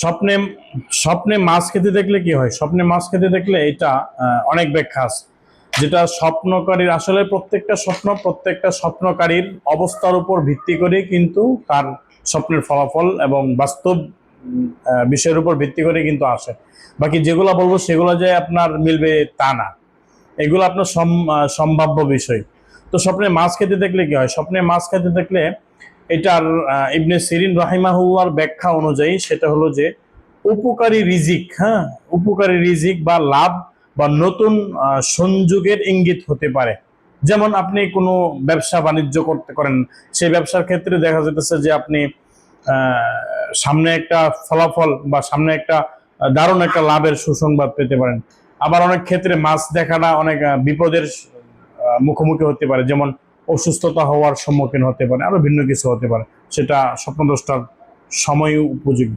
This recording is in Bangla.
স্বপ্নে স্বপ্নে মাছ খেতে দেখলে কি হয়? স্বপ্নে মাছ খেতে দেখলে এটা অনেক ব্যাখ্যা আছে। যেটা স্বপ্নকারীর আসলে প্রত্যেকটা স্বপ্নকারীর অবস্থার উপর ভিত্তি করে কিন্তু তার স্বপ্নের ফলাফল এবং বাস্তব বিষয়ের উপর ভিত্তি করে কিন্তু আসে। বাকি যেগুলো বলবো সেগুলো যে আপনার মিলবে তা না, এগুলো আপনার সম্ভাব্য বিষয়। তো স্বপ্নে মাছ খেতে দেখলে কি হয়? স্বপ্নে মাছ খেতে দেখলে এটার ইবনে সিরিন রাহিমাহুল্লাহর ব্যাখ্যা অনুযায়ী সেটা হলো যে উপকারী রিজিক, হ্যাঁ, উপকারী রিজিক বা লাভ বা নতুন সংযোগের ইঙ্গিত হতে পারে। যেমন আপনি কোনো ব্যবসা বাণিজ্য করেন, সেই ব্যবসার ক্ষেত্রে দেখা যেতেছে যে আপনি সামনে একটা ফলাফল বা সামনে একটা দারুণ একটা লাভের সুসংবাদ পেতে পারেন। আবার অনেক ক্ষেত্রে মাছ দেখাটা অনেক বিপদের মুখোমুখি হতে পারে, যেমন অসুস্থতা হওয়ার সম্মুখীন হতে পারে, আরো ভিন্ন কিছু হতে পারে। সেটা স্বপ্নদ্রষ্টার সময় উপযোগী।